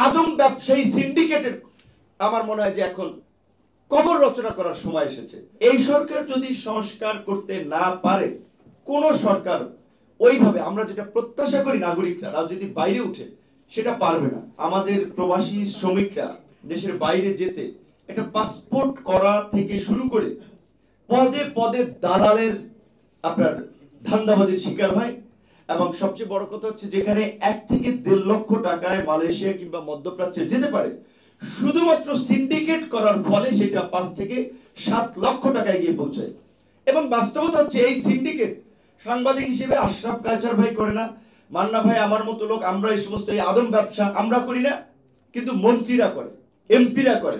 আদম ব্যবসায়ী সিন্ডিকেটের আমার মনে হয় যে এখন কবর রচনা করার সময় এসেছে। এই সরকার যদি সংস্কার করতে না পারে, কোন সরকার ওইভাবে আমরা যেটা প্রত্যাশা করি নাগরিকরা রাজনীতির বাইরে উঠে সেটা পারবে না। আমাদের প্রবাসী শ্রমিকরা দেশের বাইরে যেতে একটা পাসপোর্ট করা থেকে শুরু করে পদে পদে দালালের আপনার ধান্দাবাজির শিকার হয়। এবং সবচেয়ে বড় কথা হচ্ছে যেখানে 1 থেকে 1.5 লক্ষ টাকায় মালয়েশিয়া কিংবা মধ্যপ্রাচ্যে যেতে পারে, শুধুমাত্র সিন্ডিকেট করার ফলে সেটা 5 থেকে 7 লক্ষ টাকায় গিয়ে পৌঁছায়। এবং বাস্তবতা হচ্ছে এই সিন্ডিকেট সাংবাদিক হিসেবে আশরাফ কায়সার ভাই করে না, মান্না ভাই আমার মতো লোক আমরা এই সমস্ত এই আদম ব্যবসা আমরা করি না, কিন্তু মন্ত্রীরা করে, এমপিরা করে,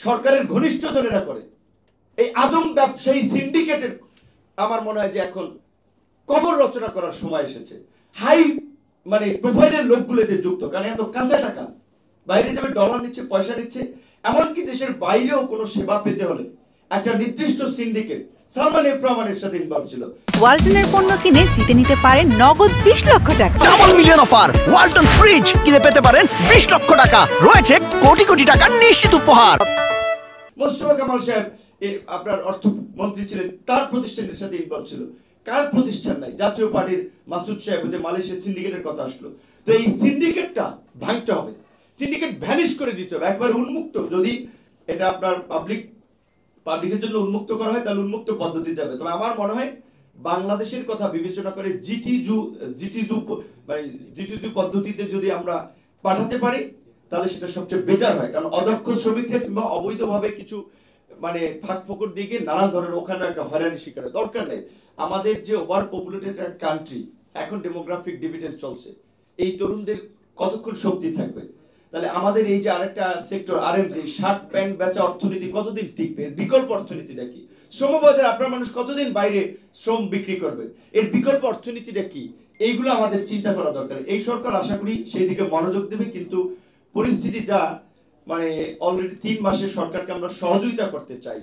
সরকারের ঘনিষ্ঠজনেরা করে। এই আদম ব্যবসায়ী সিন্ডিকেটের আমার মনে হয় যে এখন কবর রচনা করার সময় এসেছে। হাই মানে প্রোফাইলের লোকগুলো এতে যুক্ত, কারণ এত কাঁচা টাকা বাইরে যাবে, ডলার নিচ্ছে, পয়সা নিচ্ছে। এমনকি দেশের বাইরেও কোনো সেবা পেতে হলে একটা নির্দিষ্ট সিন্ডিকেট সালমান এফ রহমানের সাথে ইনভলভ ছিল। ওয়ালটনের পণ্য কিনে জিতে নিতে পারেন নগদ 20 লক্ষ টাকা। Double million offer, Walton fridge কিনে পেতে পারেন 20 লক্ষ টাকা। রয়েছে কোটি কোটি টাকার নিশ্চিত উপহার। মোস্তফা কামাল সাহেব আপনার অর্থমন্ত্রী ছিলেন, তার প্রতিষ্ঠানের সাথে ইনভলভ ছিল। কার প্রতিষ্ঠান নাই? জাতীয় পার্টির মাসুদ সাহেব, যে মালয়েশিয়ার সিন্ডিকেটের কথা আসলো। তো এই সিন্ডিকেটটা ভাঙতে হবে, সিন্ডিকেট ভ্যানিশ করে দিতে হবে, একবার উন্মুক্ত। যদি এটা আপনার পাবলিকের জন্য উন্মুক্ত করা হয় তাহলে উন্মুক্ত পদ্ধতি যাবে। তবে আমার মনে হয় বাংলাদেশের কথা বিবেচনা করে জিটিজু পদ্ধতিতে যদি আমরা পাঠাতে পারি তাহলে সেটা সবচেয়ে বেটার হয়। কারণ অদক্ষ শ্রমিকরা কিংবা অবৈধভাবে কিছু মানে ফাঁক ফোকর দিয়ে নানান ধরনের ওখানে একটা হয়রানি শিকারের দরকার নেই। আমাদের যে ওভার পপুলেটেড কান্ট্রি, এখন ডেমোগ্রাফিক ডিভিডেন্ড চলছে, এই তরুণদের কতক্ষণ শক্তি থাকবে? তাহলে আমাদের এই যে আরেকটা সেক্টর আরএমজি, শার্ট প্যান্ট বেচা অর্থনীতি কতদিন টিকবে? বিকল্প অর্থনীতিটা কি? শ্রমবাজার আপনার মানুষ কতদিন বাইরে শ্রম বিক্রি করবে? এর বিকল্প অর্থনীতিটা কি? এইগুলো আমাদের চিন্তা করা দরকার। এই সরকার আশা করি সেই দিকে মনোযোগ দেবে, কিন্তু পরিস্থিতি যা মানে অলরেডি 3 মাসে সরকারকে আমরা সহযোগিতা করতে চাই।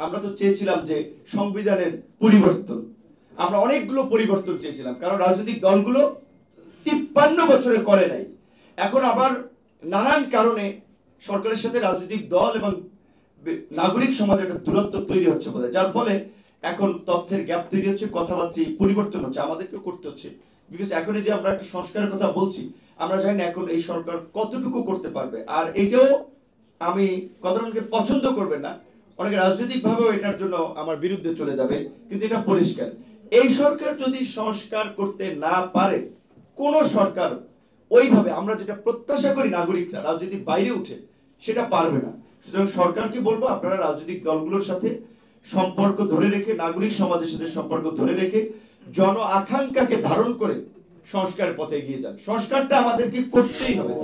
আমরা তো চেয়েছিলাম যে সংবিধানের পরিবর্তন, আমরা অনেকগুলো পরিবর্তন চেয়েছিলাম, কারণ রাজনৈতিক দলগুলো 53 বছরে করে নাই। এখন আবার নানান কারণে সরকারের সাথে রাজনৈতিক দল এবং নাগরিক সমাজের একটা দূরত্ব তৈরি হচ্ছে বোধহয়, যার ফলে এখন তথ্যের গ্যাপ তৈরি হচ্ছে, কথাবার্তা পরিবর্তন হচ্ছে, আমাদেরকেও করতে হচ্ছে। বিকজ এখন যে আমরা একটা সংস্কারের কথা বলছি, আমরা জানি না এখন এই সরকার কতটুকু করতে পারবে। আর এটাও আমি কথাটা অনেকে পছন্দ করবেন না, অনেকে রাজনৈতিক ভাবেও এটার জন্য আমার বিরুদ্ধে চলে যাবে, কিন্তু এটা পরিষ্কার এই সরকার যদি সংস্কার করতে না পারে, কোন সরকার ওইভাবে আমরা যেটা প্রত্যাশা করি নাগরিকরা রাজনীতির বাইরে উঠে সেটা পারবে না। সুতরাং সরকারকে বলবো আপনারা রাজনৈতিক দলগুলোর সাথে সম্পর্ক ধরে রেখে, নাগরিক সমাজের সাথে সম্পর্ক ধরে রেখে জন আকাঙ্ক্ষাকে ধারণ করে সংস্কারের পথে এগিয়ে যান। সংস্কারটা আমাদেরকে করতেই হবে।